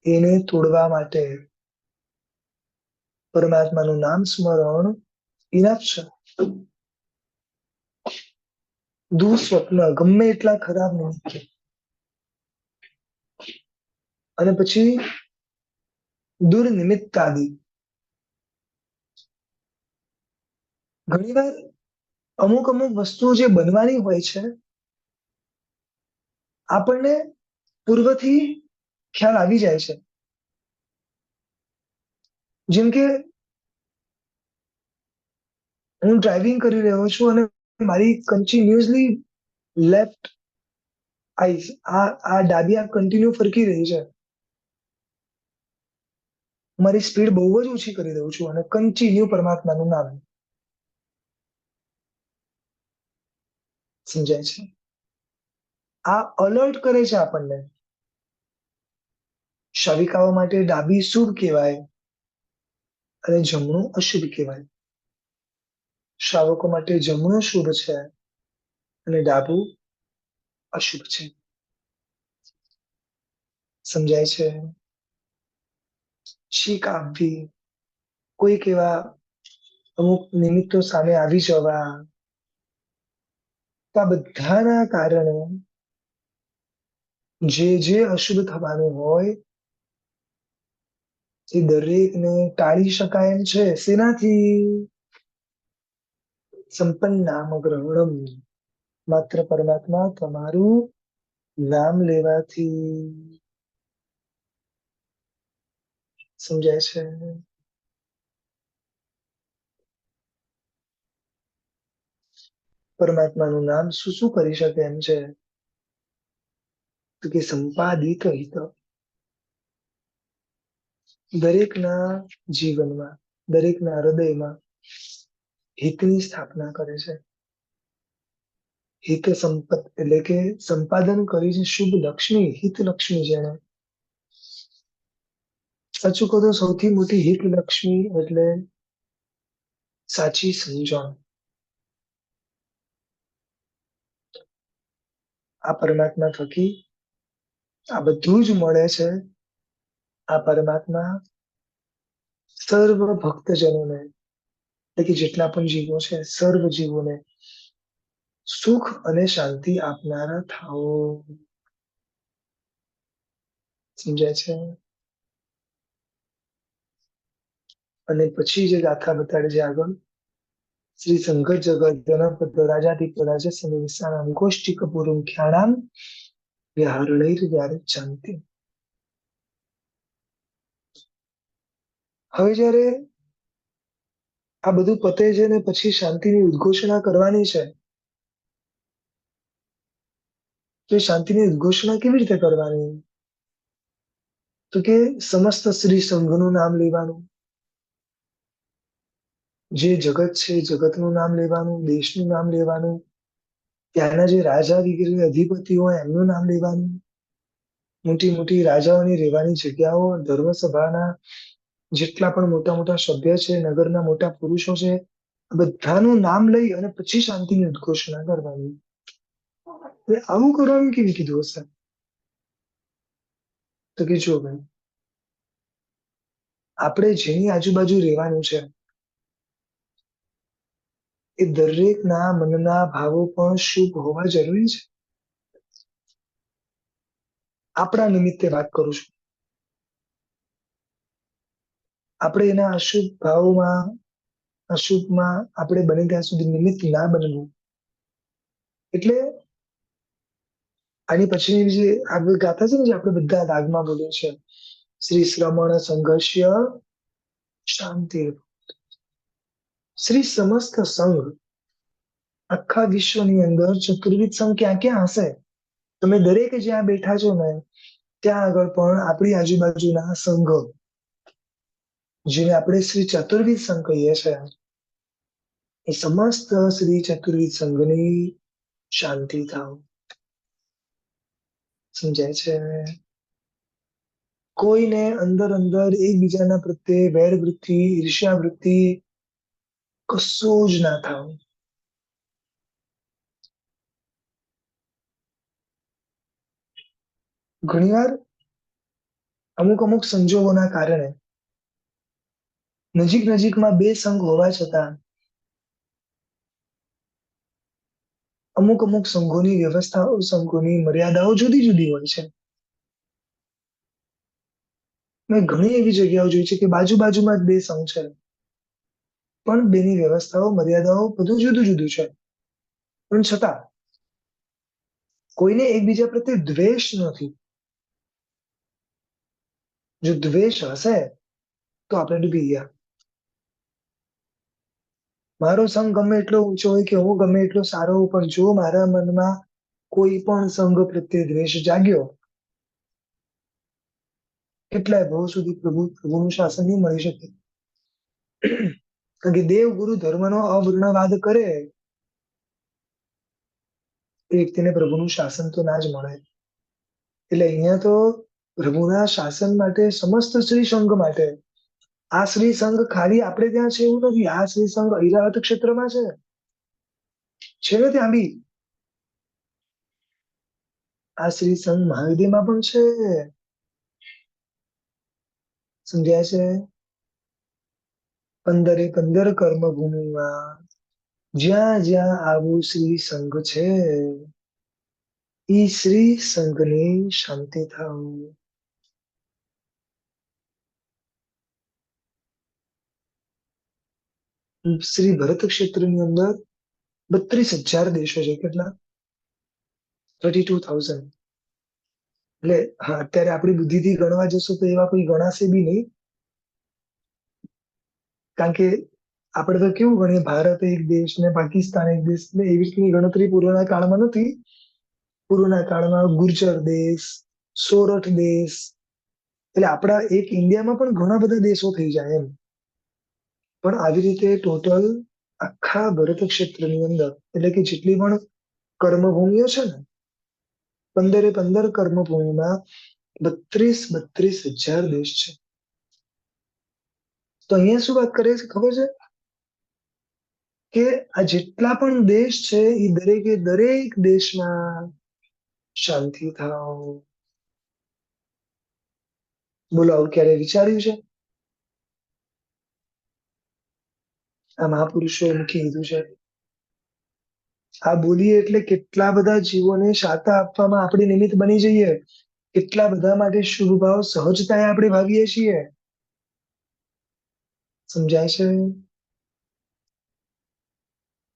એને તોડવા માટે પરમાત્માનું નામ સ્મરણ ઇનફ છે. દુઃસ્વપ્ન ગમે એટલા ખરાબ નથી. અને પછી દુર્નિમિત્તાદિ. ઘણીવાર અમુક વસ્તુઓ જે બનવાની હોય છે આપણને પૂર્વથી ખ્યાલ આવી જાય છે. જેમ કે હું ડ્રાઇવિંગ કરી રહ્યો છું અને મારી કન્ટિન્યુઅસલી લેફ્ટ આઈસ આ ડાબી આંખ કન્ટિન્યુ ફરકી રહી છે. મારી સ્પીડ બહુ જ ઓછી કરી દઉં છું અને કન્ટિન્યુ પરમાત્માનું નામ સમજાય છે. આ અલર્ટ કરે છે આપણને. શાવિકાઓ માટે ડાબી શુભ કહેવાય અને જમણું અશુભ કહેવાય. શ્રાવકો માટે જમણું શુભ છે અને ડાબું અશુભ છે. સમજાય છે. શીખ આપવી, કોઈક એવા અમુક નિમિત્તો સામે આવી જવા, તો આ બધાના કારણે જે અશુભ થવાનું હોય એ દરેકને ટાળી શકાય એમ છે. શેનાથી? સંપન્ન નામ ગ્રહણમ, માત્ર પરમાત્મા તમારું નામ લેવાથી. સમજાય છે. પરમાત્માનું નામ શું શું કરી શકે એમ છે? તો કે સંપાદિત હિત. દરેકના જીવનમાં, દરેકના હૃદયમાં હિતની સ્થાપના કરે છે. હિત સંપત એટલે કે સંપાદન કરી છે શુભ લક્ષ્મી, હિત લક્ષ્મી જેને. સાચું કહું તો સૌથી મોટી હિત લક્ષ્મી એટલે સાચી સમજણ. આ પરમાત્મા થકી આ બધું જ મળે છે. આ પરમાત્મા સર્વ ભક્તજનોને એટલે કે જેટલા પણ જીવો છે સર્વ જીવોને સુખ અને શાંતિ આપનારા થાઓ. સમજાય છે. અને પછી જે ગાથા બતાડે છે આગળ, શ્રી શંકર જગત જનક રાજાધિપ રાજા વિશાળામ ગોષ્ઠી કપૂરમ ખ્યાણામ વ્યાહરણૈર વ્યારચાંતિ. હવે જયારે આ બધું પતે છે ને પછી શાંતિની ઉદ્ઘોષણા કરવાની છે, તો એ શાંતિની ઉદ્ઘોષણા કેવી રીતે કરવાની? તો કે સમસ્ત શ્રી સંઘનું નામ લેવાનું. જે જગત છે જગતનું નામ લેવાનું, દેશનું નામ લેવાનું, ત્યાંના જે રાજા વગેરે અધિપતિ હોય એમનું નામ લેવાનું, મોટી મોટી રાજાઓની રહેવાની જગ્યાઓ, ધર્મસભાના જેટલા પણ મોટા મોટા સભ્ય છે, નગરના મોટા પુરુષો છે, બધાનું નામ લઈ અને પછી શાંતિની ઉદ્ઘોષણા કરવાની. આવું કરવાનું કેવી કીધું હશે? તો કે જો ભાઈ, આપણે જેની આજુબાજુ રહેવાનું છે એ દરેકના મનના ભાવો પણ શુભ હોવા જરૂરી છે. આપણા નિમિત્તે વાત કરું છું. આપણે એના અશુભ ભાવોમાં, અશુભમાં આપણે બને ત્યાં સુધી નિમિત્ત ના બનવું. એટલે આની પછીની જે આગળ ગાથા છે ને, જે આપણે બધા રાગમાં બોલીએ છે, શ્રી શ્રમણ સંઘર્ષય શાંતિ. શ્રી સમસ્ત સંઘ આખા વિશ્વની અંદર ચતુર્વિધ સંઘ ક્યાં ક્યાં હશે? તમે દરેક જ્યાં બેઠા છો ને ત્યાં આગળ પણ આપણી આજુબાજુના સંઘ, જેને આપણે શ્રી ચતુર્વિધ સંઘ કહીએ છીએ, એ સમસ્ત શ્રી ચતુર્વિધ સંઘની શાંતિ થાવ. સમજાય છે? કોઈને અંદર અંદર એકબીજાના પ્રત્યે વેર વૃત્તિ, ઈર્ષ્યા વૃત્તિ કશું જ ના થાવ. ઘણીવાર અમુક અમુક સંજોગોના કારણે નજીક નજીકમાં બે સંઘ હોવા છતાં અમુક અમુક સંઘોની વ્યવસ્થાઓ, સંઘોની મર્યાદાઓ જુદી જુદી હોય છે. મેં ઘણી એવી જગ્યાઓ જોઈ છે કે બાજુ બાજુમાં જ બે સંઘ છે, પણ બેની વ્યવસ્થાઓ, મર્યાદાઓ બધું જુદું જુદું છે. પણ છતાં કોઈને એકબીજા પ્રત્યે દ્વેષ નથી. જો દ્વેષ હશે તો આપણે ડૂબી ગયા. મારો સંઘ ગમે એટલો ઊંચો હોય કે હું ગમે એટલો સારો હોઉં, પણ જો મારા મનમાં કોઈ પણ સંઘ પ્રત્યે દ્વેષ જાગ્યો, કેટલાય ભાવ સુધી પ્રભુનું શાસન નહીં મળી શકે. કારણ કે દેવ ગુરુ ધર્મનો અવર્ણવાદ કરે એ વ્યક્તિને પ્રભુનું શાસન તો ના જ મળે. એટલે અહીંયા તો પ્રભુના શાસન માટે, સમસ્ત શ્રી સંઘ માટે, આ શ્રી સંઘ ખાલી આપણે ત્યાં છે એવું નથી. આ શ્રી સંઘ ઐરાવત ક્ષેત્રમાં છે ને ત્યાં બી. આ શ્રી સંઘ મહાવિદ્યમાં પણ છે. સમજાય છે? 15 15 કર્મભૂમિમાં જ્યાં જ્યાં આવું શ્રી સંઘ છે, ઈ શ્રી સંઘની શાંતિ થાવ. શ્રી ભરત ક્ષેત્રની અંદર 32,000 દેશો છે. કેટલા? 32,000. એટલે હા, અત્યારે આપણી બુદ્ધિથી ગણવા જશું તો એવા કોઈ ગણાશે બી નહીં. કારણ કે આપણે તો કેવું ગણીએ, ભારત એક દેશ ને પાકિસ્તાન એક દેશ, ને એવી રીતની ગણતરી પૂર્વના કાળમાં નથી. પૂર્વના કાળમાં ગુર્જર દેશ, સોરઠ દેશ, એટલે આપણા એક ઇન્ડિયામાં પણ ઘણા બધા દેશો થઈ જાય એમ. પણ આવી રીતે ટોટલ આખા ભરત ક્ષેત્રની અંદર, એટલે કે જેટલી પણ કર્મભૂમિઓ છે ને, 15 15 કર્મભૂમિમાં 32,000 દેશ છે. તો અહીંયા શું વાત કરે છે ખબર છે? કે આ જેટલા પણ દેશ છે એ દરેકે દરેક દેશમાં શાંતિ થાવ. બોલો, આવું ક્યારે વિચાર્યું છે? આ મહાપુરુષોએ મૂકી દીધું છે. આ બોલીએ એટલે કેટલા બધા જીવોને શાતા આપવામાં આપણે નિમિત્ત બની જઈએ. કેટલા બધા માટે શુભ ભાવ સહજતાએ આપણે ભાવીએ છીએ. સમજાય છે?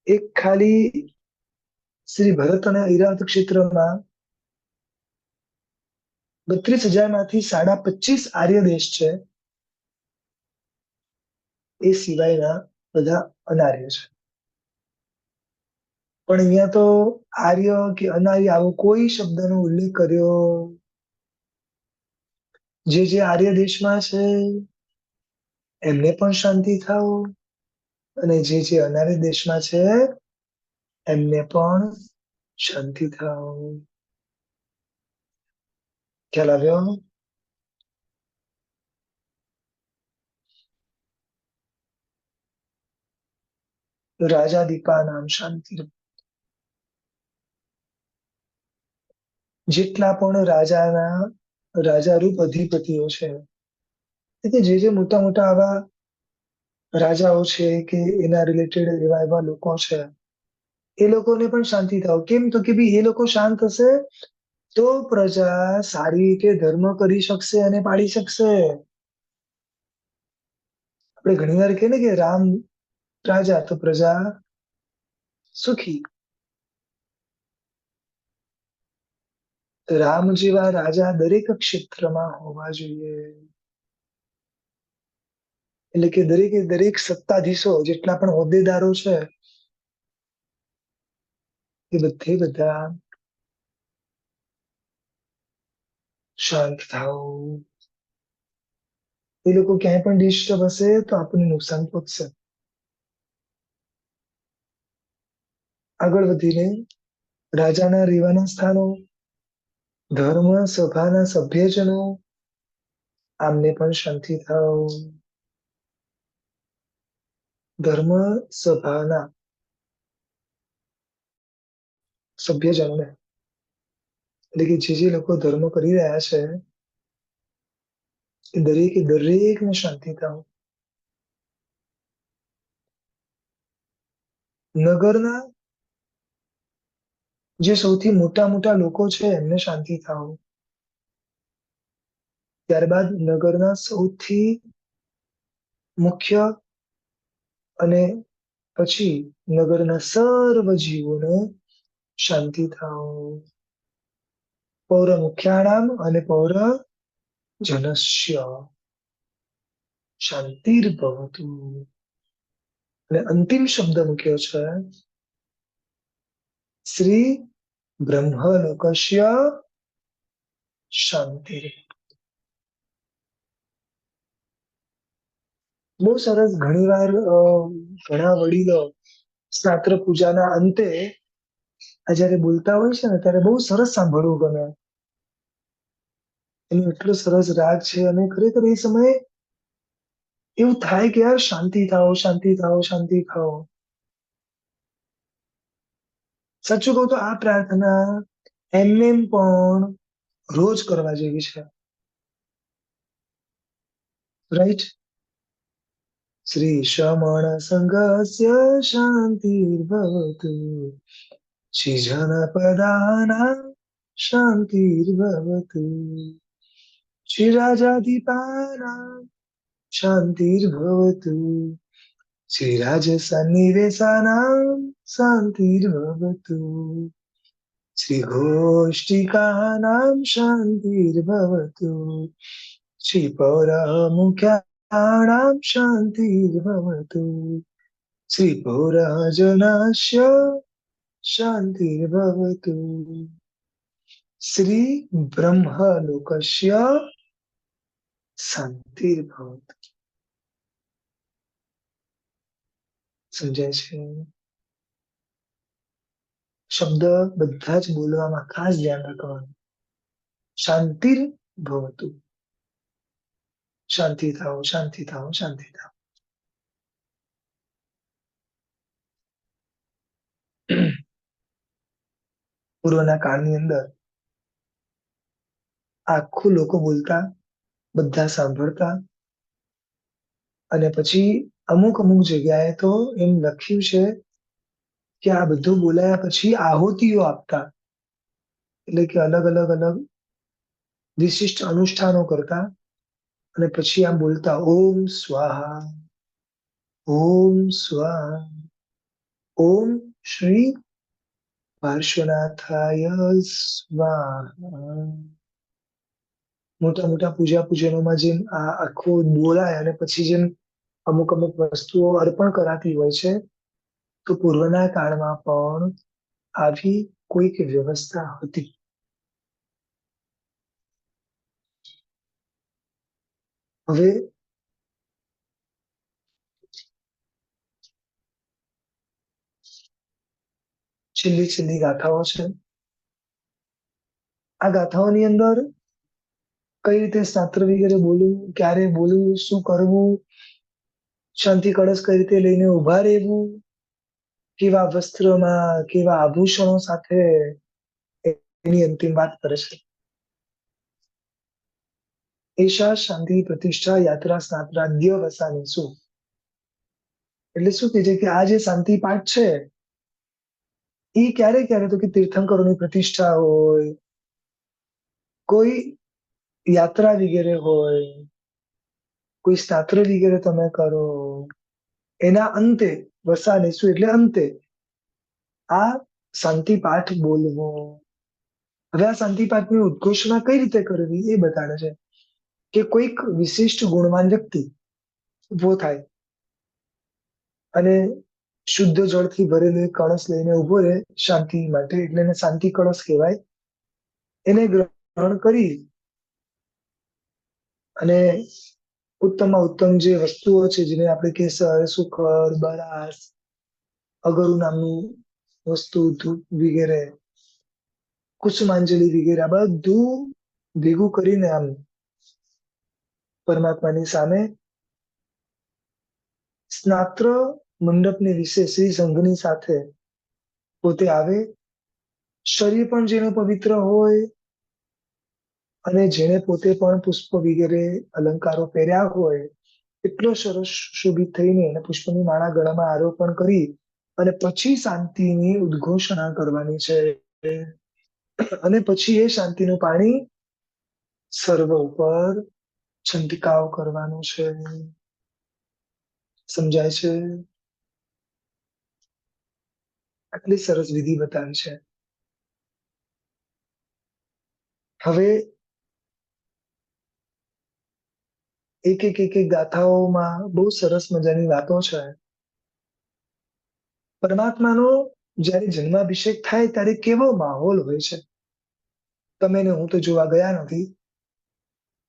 એક ખાલી શ્રી ભરત અને ઐરાવત ક્ષેત્રમાં 32,000 માંથી 25.5 આર્ય દેશ છે. એ સિવાયના બધા અનાર્ય છે. પણ અહીંયા તો આર્ય કે અનાર્ય આવો કોઈ શબ્દનો ઉલ્લેખ કર્યો. જે જે આર્ય દેશમાં છે એમને પણ શાંતિ થાવ, અને જે જે અનાર્ય દેશમાં છે એમને પણ શાંતિ થાવ. ખ્યાલ આવ્યો? રાજા દીપા નામ શાંતિ. જેટલા પણ રાજારૂપ અધિપતિઓ છે, એટલે જે જે મોટા મોટા આવા રાજાઓ છે કે એના રિલેટેડ એવા એવા લોકો છે, એ લોકોને પણ શાંતિ થાવ. કેમ? તો કે ભાઈ એ લોકો શાંત હશે તો પ્રજા સારી રીતે ધર્મ કરી શકશે અને પાળી શકશે. આપણે ઘણીવાર કહીએ ને કે રામ રાજા તો પ્રજા સુખી. રામ જેવા રાજા દરેક ક્ષેત્રમાં હોવા જોઈએ. એટલે કે દરેકે દરેક સત્તાધીશો જેટલા પણ હોદ્દેદારો છે એ બધે બધા શાંત થાઓ. એ લોકો ક્યાંય પણ ડિસ્ટર્બ હશે તો આપણને નુકસાન પહોંચશે. આગળ વધીને રાજાના રહેવાના સ્થાનો, ધર્મ સભાના સભ્યજનો, આમને પણ શાંતિ થાઓ. ધર્મ સભાના સભ્યજનોને, એટલે કે જે લોકો ધર્મ કરી રહ્યા છે એ દરેકે દરેકને શાંતિ થાઓ. નગરના જે સૌથી મોટા મોટા લોકો છે એમને શાંતિ થાઓ. ત્યારબાદ નગરના સૌથી મુખ્ય અને પછી નગરના સર્વ જીવોને શાંતિ થાઓ. પૌર મુખ્યાણામ અને પૌર જનસ્ય શાંતિર્ભવતુ. અને અંતિમ શબ્દ મૂક્યો છે શ્રી બ્રહ્મલોકસ્ય શાંતિ. બહુ સરસ. ઘણીવાર ઘણા વડીલો સ્નાત્ર પૂજાના અંતે જયારે બોલતા હોય છે ને ત્યારે બહુ સરસ સાંભળવું ગમે. એનો એટલો સરસ રાગ છે અને ખરેખર એ સમયે એવું થાય કે યાર શાંતિ થાઓ, શાંતિ થાઓ, શાંતિ થાઓ. સાચું કહું તો આ પ્રાર્થના એમને પણ રોજ કરવા જેવી છે. રાઈટ. શ્રી શ્રમણ સંગસ્ય શાંતિર્ભવતુ, શ્રી જનપદાના શાંતિર્ભવતુ, શ્રી રાજાધિપાના શાંતિર્ભવતુ, શ્રી રાજસન્નિવેશાનાં શાંતિર્ભવતુ, શ્રી ગોષ્ઠિકાનાં શાંતિર્ભવતુ, શ્રી પૌરમુખ્યાણાં શાંતિર્ભવતુ, શ્રી પૌરજનસ્ય શાંતિર્ભવતુ, શ્રી બ્રહ્મલોકસ્ય શાંતિર્ભવતુ. સમજાય છે? શબ્દ બધા જ બોલવામાં ખાસ ધ્યાન રાખવાનું. શાંતિર્ભવતુ. શાંતિ થાઓ, શાંતિ થાઓ, શાંતિ થાઓ. પૂર્વના કાળની અંદર આખું લોકો બોલતા, બધા સાંભળતા, અને પછી અમુક અમુક જગ્યાએ તો એમ લખ્યું છે કે આ બધું બોલાયા પછી આહુતિઓ આપતા. એટલે કે અલગ અલગ અલગ વિશિષ્ટ અનુષ્ઠાનો કરતા અને પછી આમ બોલતા ઓમ સ્વાહા, ઓમ સ્વાહા, ઓમ શ્રી પાર્શ્વનાથાય સ્વાહા. મોટા મોટા પૂજા પૂજનોમાં જેમ આ આખું બોલાય અને પછી જેમ અમુક અમુક વસ્તુઓ અર્પણ કરાતી હોય છે, તો પૂર્વના કાળમાં પણ આવી કોઈક વ્યવસ્થા હતી. હવે છેલ્લી છેલ્લી ગાથાઓ છે. આ ગાથાઓની અંદર કઈ રીતે શાસ્ત્ર વગેરે બોલવું, ક્યારે બોલવું, શું કરવું, શાંતિ કળશ કઈ રીતે લઈને ઉભા રહેવું, કેવા વસ્ત્રમાં, કેવા આભૂષણો સાથે, એની અંતિમ વાત કરે છે. એશા શાંતિ પ્રતિષ્ઠા યાત્રા સ્નાત્રાદ્ય વસાની શું. એટલે શું કે છે કે આ જે શાંતિ પાઠ છે એ ક્યારે ક્યારે તો કે તીર્થંકરોની પ્રતિષ્ઠા હોય, કોઈ યાત્રા વગેરે હોય, કોઈ સ્નાત્ર વગેરે તમે કરો, એના અંતે વસાનેસુ એટલે અંતે આ શાંતિ પાઠ બોલવો. હવે આ શાંતિ પાઠની ઉદ્ઘોષણા કઈ રીતે કરવી એ બતાડે છે કે કોઈક વિશિષ્ટ ગુણવાન વ્યક્તિ ઉભો થાય અને શુદ્ધ જળથી ભરેલો એક કળશ લઈને ઉભો રહે શાંતિ માટે, એટલે એને શાંતિ કળશ કહેવાય. એને ગ્રહણ કરી અને ઉત્તમમાં ઉત્તમ જે વસ્તુઓ છે, જેને આપણે કેસર, સુખર, બરાસ, અગરુ નામનું વસ્તુ, ધૂપ વગેરે, કુસુમાંજલિ વગેરે, આ બધું ભેગું કરીને આમ પરમાત્માની સામે સ્નાત્ર મંડપની વિશે શ્રી સંઘની સાથે પોતે આવે. શરીર પણ જેનું પવિત્ર હોય અને જેને પોતે પણ પુષ્પ વગેરે અલંકારો પહેર્યા હોય, એટલો સરસ શોભિત થઈને એને પુષ્પની માળા ગળામાં આરોપણ કરી અને પછી શાંતિની ઉદ્ઘોષણા કરવાની છે. અને પછી એ શાંતિનું પાણી સર્વ ઉપર છંટકાવ કરવાનો છે. સમજાય છે? આટલી સરસ વિધિ બતાવી છે. હવે એક ગાથાઓમાં બહુ સરસ મજાની વાતો છે. પરમાત્માનો જયારે જન્માભિષેક થાય ત્યારે કેવો માહોલ હોય છે, તમે ને હું તો જોવા ગયા નથી,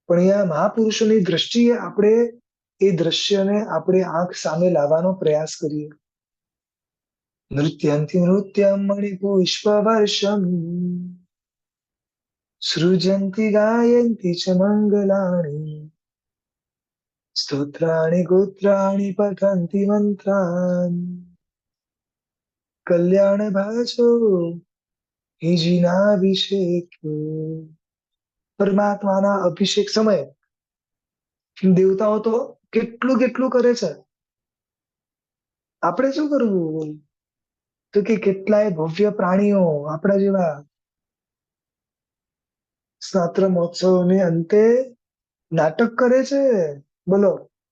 પણ અહીંયા મહાપુરુષોની દ્રષ્ટિએ આપણે એ દ્રશ્યને આપણે આંખ સામે લાવવાનો પ્રયાસ કરીએ. નૃત્યંતિ નૃત્યમ મણિપુષ્પવર્ષમ સૃજંતિ ગાયંતિ ચ મંગલાણી સ્તોત્રાણિ ગોત્રાણિ પઠંતિ મંત્રાણિ કલ્યાણ ભાજો હિજીનાભિષેક. પરમાત્માના અભિષેક સમયે દેવતાઓ તો કેટલું કેટલું કરે છે. આપણે શું કરવું? તો કે કેટલાય ભવ્ય પ્રાણીઓ આપણા જેવા સ્નાત્ર મહોત્સવને અંતે નાટક કરે છે. બોલો,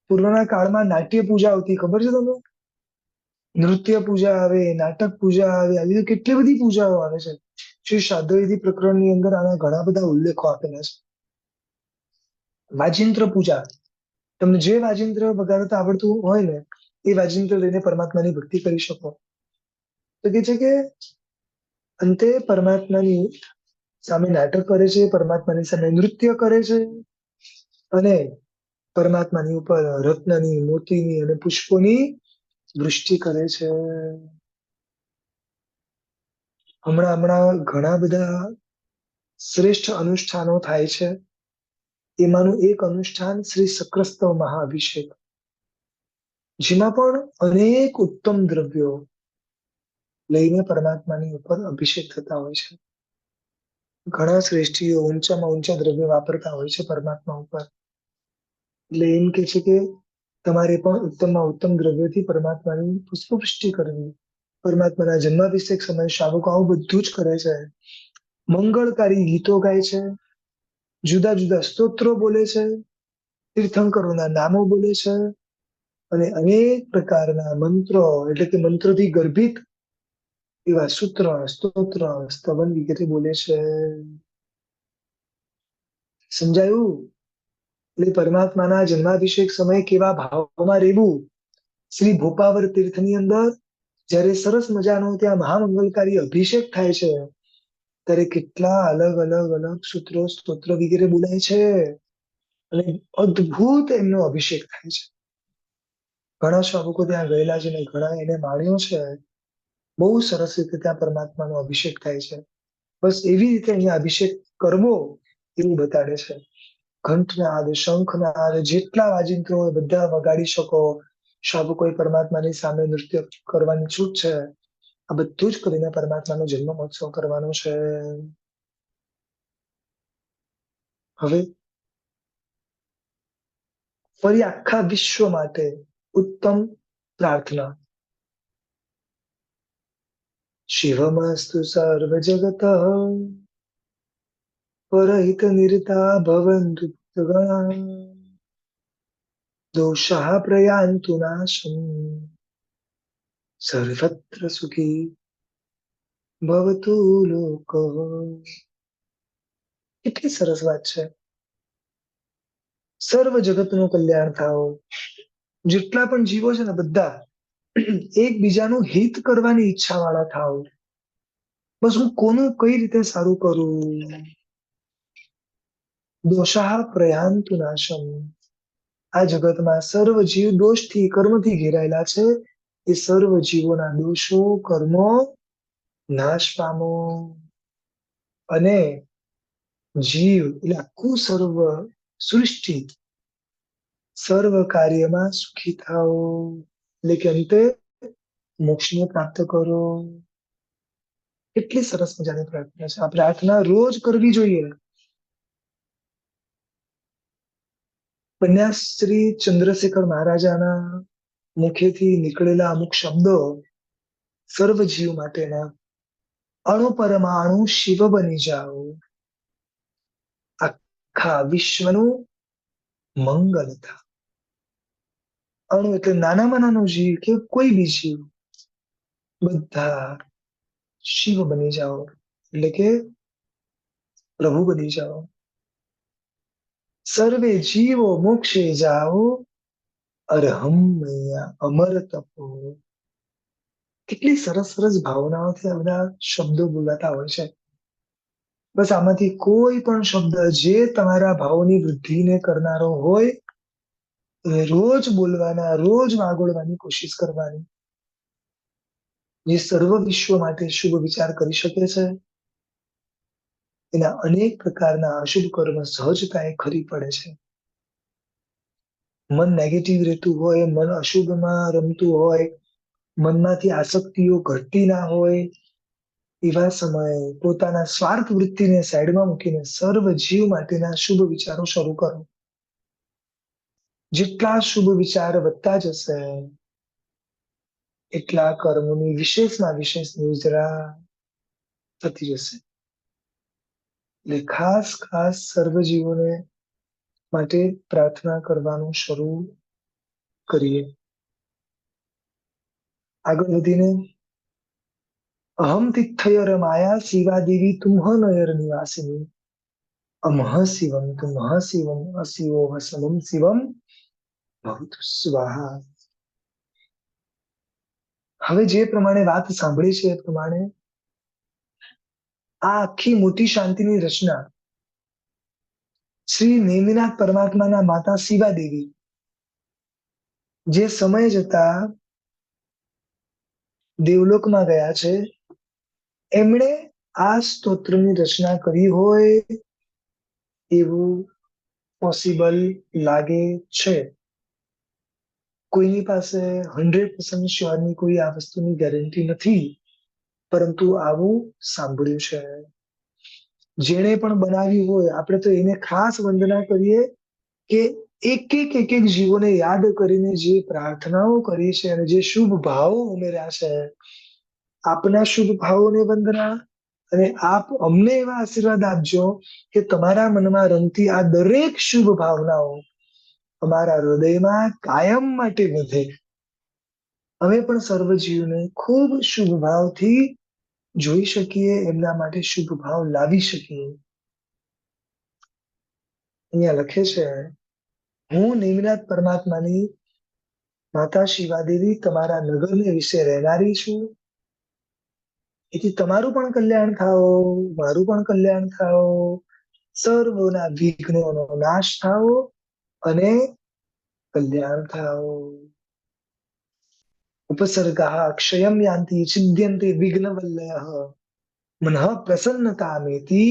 પૂર્વના કાળમાં નાટ્ય પૂજા આવતી, ખબર છે તમને? નૃત્ય પૂજા આવે, નાટક પૂજા આવે, આવી તો કેટલી બધી પૂજાઓ આવે છે. શ્રી શાદ્વૈધિક પ્રકરણની અંદર આના ઘણા બધા ઉલ્લેખો આપેલા છે. વાજિંત્ર પૂજા, તમને જે વાજિંત્ર વગાડતા આવડતું હોય ને, એ વાજિંત્ર લઈને પરમાત્માની ભક્તિ કરી શકો. તો કે છે કે અંતે પરમાત્માની સામે નાટક કરે છે, પરમાત્માની સામે નૃત્ય કરે છે અને પરમાત્માની ઉપર રત્નની, મોતીની અને પુષ્પોની વૃષ્ટિ કરે છે. હમણાં ઘણા બધા શ્રેષ્ઠ અનુષ્ઠાનો થાય છે. એમાંનું એક અનુષ્ઠાન શ્રી સક્રસ્તવ મહાઅભિષેક, જેમાં પણ અનેક ઉત્તમ દ્રવ્યો લઈને પરમાત્માની ઉપર અભિષેક થતા હોય છે. ઘણા શ્રેષ્ઠીઓ ઊંચામાં ઊંચા દ્રવ્યો વાપરતા હોય છે પરમાત્મા ઉપર. એટલે એમ કે છે કે તમારે પણ ઉત્તમમાં ઉત્તમ દ્રવ્યોથી પરમાત્માની પુષ્પવૃષ્ટિ કરવી. પરમાત્માના જન્માભિષેક સમયે શાવકો આવું બધું જ કરે છે. મંગળકારી ગીતો ગાય છે, જુદા જુદા સ્તોત્રો બોલે છે, તીર્થંકરોના નામો બોલે છે અને અનેક પ્રકારના મંત્રો, એટલે કે મંત્રોથી ગર્ભિત એવા સૂત્ર, સ્તોત્ર, સ્તવન વગેરે બોલે છે. સમજાયું? એટલે પરમાત્માના જન્માભિષેક સમયે કેવા ભાવમાં રહેવું. શ્રી ભોપાવર તીર્થની અંદર જયારે સરસ મજાનો ત્યાં મહામંગલકારી અભિષેક થાય છે, ત્યારે કેટલા અલગ અલગ અલગ સૂત્રો, સ્તોત્ર વગેરે બોલાય છે અને અદ્ભુત એમનો અભિષેક થાય છે. ઘણા શ્રાવકો ત્યાં ગયેલા છે ને ઘણા એને માણ્યો છે. બહુ સરસ રીતે ત્યાં પરમાત્માનો અભિષેક થાય છે. બસ એવી રીતે અહીંયા અભિષેક કરવો એવું બતાડે છે. ઘંટનાદ, શંખનાદ, જેટલા વાજિંત્રો હોય બધા વગાડી શકો. શ્રાવકોએ પરમાત્માની સામે નૃત્ય કરવાની છૂટ છે. આ બધું જ કરીને પરમાત્માનો જન્મ મહોત્સવ કરવાનો છે. હવે ફરી આખા વિશ્વ માટે ઉત્તમ પ્રાર્થના. શિવમસ્તુ સર્વ જગત પરહિત નિરતા ભવન્તુ ભક્તગણા દોષાઃ પ્રયાન્તુ નાશમ સર્વત્ર સુખી ભવતુ લોક. કેટલી સરસ વાત છે. સર્વ જગતનું કલ્યાણ થાઓ, જેટલા પણ જીવો છે ને બધા એકબીજાનું હિત કરવાની ઈચ્છા વાળા થાવ. બસ હું કોનું કઈ રીતે સારું કરું. દોષાહ પ્રયાંતુ નાશમ. આ જગતમાં સર્વ જીવ દોષથી કર્મથી ઘેરાયેલા છે. એ સર્વ જીવોના દોષો કર્મો નાશ પામો. અને જીવ એટલે આખું સર્વ સૃષ્ટિ સર્વ કાર્યમાં સુખી થાઓ. એટલે કે અંતે મોક્ષને પ્રાપ્ત કરો. કેટલી સરસ મજાની પ્રાર્થના છે. આ પ્રાર્થના રોજ કરવી જોઈએ. કન્યાશ્રી ચંદ્રશેખર મહારાજાના મુખેથી નીકળેલા અમુક શબ્દો સર્વ જીવ માટેના. અણુ પરમાણુ શિવ બની જાઓ. આખા વિશ્વનું મંગલ થાય. અણુ એટલે નાનામાં નાનો જીવ કે કોઈ બી જીવ બધા શિવ બની જાઓ. એટલે કે પ્રભુ બની જાઓ. સર્વે જીવો મોક્ષે જાઓ. અરહમ અમર તપો. કેટલી સરસ સરસ ભાવનાઓથી આ બધા શબ્દો બોલાતા હોય છે. બસ આમાંથી કોઈ પણ શબ્દ જે તમારા ભાવની વૃદ્ધિને કરનારો હોય એ રોજ બોલવાના, રોજ વાગોળવાની કોશિશ કરવાની. જે સર્વ વિશ્વ માટે શુભ વિચાર કરી શકે છે એના અનેક પ્રકારના અશુભ કર્મ સહજતાએ ખરી પડે છે. મન નેગેટિવ રહેતું હોય, મન અશુભમાં રમતું હોય, મનમાંથી આસક્તિઓ ઘટતી ના હોય, એવા સમયે પોતાના સ્વાર્થ વૃત્તિને સાઈડમાં મૂકીને સર્વ જીવ માટેના શુભ વિચારો શરૂ કરો. જેટલા શુભ વિચાર વધતા જશે એટલા કર્મોની વિશેષમાં વિશેષ નિર્જરા થતી જશે. એટલે ખાસ ખાસ સર્વ જીવોને માટે પ્રાર્થના કરવાનું શરૂ કરીએ. આગળ વધીને અહમ તિથયર માયા શિવા દેવી તુમ્હ નયર નિવાસિની અમહ શિવમ તુમ્હ શિવમ અશિવો સમમ શિવમ ભવતુ સ્વાહા. હવે જે પ્રમાણે વાત સાંભળી છે એ પ્રમાણે આ આખી મોટી શાંતિની રચના શ્રી નેમિનાથ પરમાત્માના માતા શિવા દેવી જે સમય જતા દેવલોકમાં ગયા છે એમણે આ સ્તોત્રની રચના કરી હોય એવું પોસિબલ લાગે છે. કોઈની પાસે 100% શ્યોરની કોઈ આ વસ્તુની ગેરંટી નથી, પરંતુ આવું સાંભળ્યું છે. જેણે પણ બનાવ્યું હોય આપણે તો એને ખાસ વંદના કરીએ કે એક એક જીવોને યાદ કરીને જે પ્રાર્થનાઓ કરી છે અને જે શુભ ભાવો ઉમેર્યા છે, આપના શુભ ભાવોને વંદના. અને આપ અમને એવા આશીર્વાદ આપજો કે તમારા મનમાં રમતી આ દરેક શુભ ભાવનાઓ અમારા હૃદયમાં કાયમ માટે વધે. અમે પણ સર્વ જીવને ખૂબ શુભ ભાવથી જોઈ શકીએ, એમના માટે શુભ ભાવ લાવી શકીએ. અહીંયા લખે છે, હું નેમિનાથ પરમાત્માની માતા શિવાદેવી તમારા નગરને વિશે રહેનારી છું. એથી તમારું પણ કલ્યાણ થાઓ, મારું પણ કલ્યાણ થાઓ, સર્વોના વિઘ્નોનો નાશ થાઓ અને કલ્યાણ થાઓ. ઉપસર્ગા ક્ષયમ યાન્તિ છિદ્યન્તે વિઘ્ન વલ્લયઃ મનઃ પ્રસન્નતામેતિ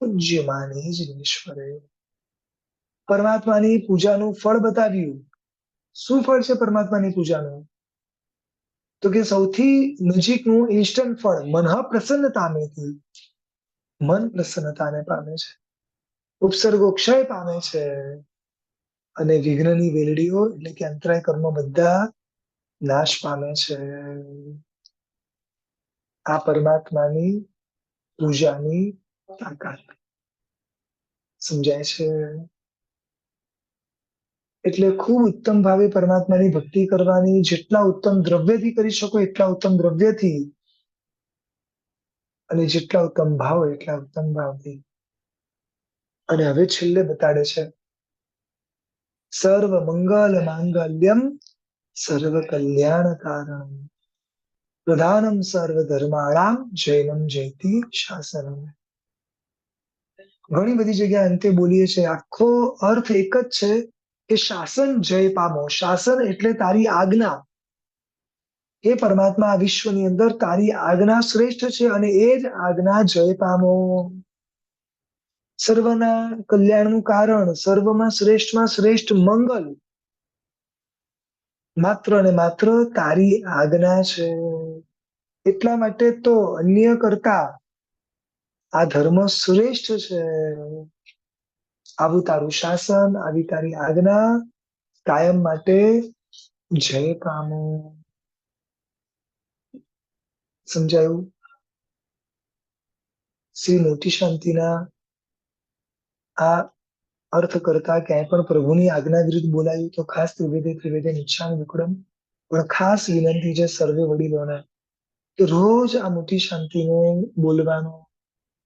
પૂજ્યમાને જિનેશ્વરે. પરમાત્માની પૂજાનું ફળ બતાવ્યું. શું ફળ છે પરમાત્માની પૂજાનું? તો કે સૌથી નજીકનું ઇન્સ્ટન્ટ ફળ મનઃ પ્રસન્નતામેતિ. મન પ્રસન્નતાને પામે છે. ઉપસર્ગો ક્ષય પામે છે અને વિઘ્નની વેલડીઓ એટલે કે અંતરાય કર્મો બધા નાશ પામે છે. આ પરમાત્માની પૂજાની તાકાત સમજાય છે. એટલે ખૂબ ઉત્તમ ભાવે પરમાત્માની ભક્તિ કરવાની. જેટલા ઉત્તમ દ્રવ્યથી કરી શકો એટલા ઉત્તમ દ્રવ્યથી, અને જેટલા ઉત્તમ ભાવ એટલા ઉત્તમ ભાવથી. અને હવે છેલ્લે બતાડે છે સર્વ મંગલ માંગલ્યમ સર્વ કલ્યાણ કારણમ પ્રધાનમ સર્વ ધર્માણામ જૈનમ જયતિ શાસનમ. ઘણી બધી જગ્યાએ અંતે બોલીએ છીએ, આખો અર્થ એક જ છે કે શાસન જય પામો. શાસન એટલે તારી આજ્ઞા. હે પરમાત્મા, આ વિશ્વની અંદર તારી આજ્ઞા શ્રેષ્ઠ છે અને એ જ આજ્ઞા જય પામો. સર્વના કલ્યાણનું કારણ, સર્વમાં શ્રેષ્ઠમાં શ્રેષ્ઠ મંગલ માત્ર ને માત્ર તારી આજ્ઞા છે. એટલા માટે તો અન્ય કરતા આ ધર્મ શ્રેષ્ઠ છે. આવું તારું શાસન, આવી તારી આજ્ઞા કાયમ માટે જય પામો. સમજાયું? શ્રી મોટી શાંતિના આ અર્થ કરતા ક્યાંય પણ પ્રભુની આજ્ઞા વિરુદ્ધ બોલાયું તો ખાસ ત્રિવેદે નિચ્છામિ દુક્કડમ. પણ ખાસ વિનંતી છે સર્વે વડીલોને કે રોજ આ મોટી શાંતિને બોલવાનો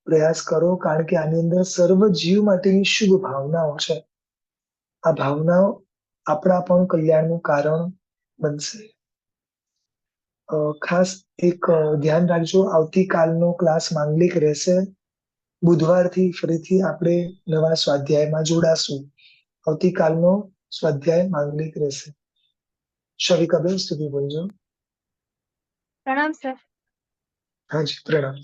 પ્રયાસ કરો, કારણ કે આની અંદર સર્વ જીવ માટેની શુભ ભાવનાઓ છે. આ ભાવનાઓ આપણા પણ કલ્યાણનું કારણ બનશે. ખાસ એક ધ્યાન રાખજો, આવતીકાલનો ક્લાસ માંગલિક રહેશે. બુધવારથી ફરીથી આપણે નવા સ્વાધ્યાયમાં જોડાશું. આવતીકાલનો સ્વાધ્યાય માંગલિક રહેશે. શવિકાબેન સ્તુતિ બોલજો. પ્રણામ સર. હાજી, પ્રણામ.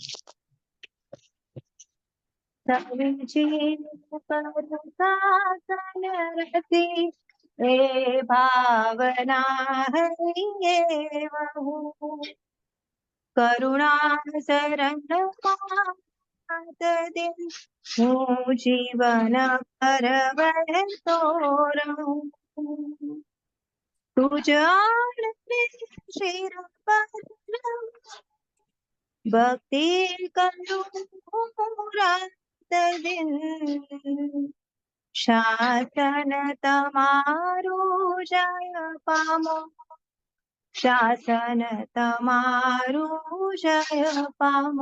એ ભાવના હૈ વહુ કરુણા શરણ દે હું જીવન પરવર તોરું તુજ શિર ભક્તિ કરું રાત દિન શાસન તમારું જય પામો શાસન તમારું જય પામો.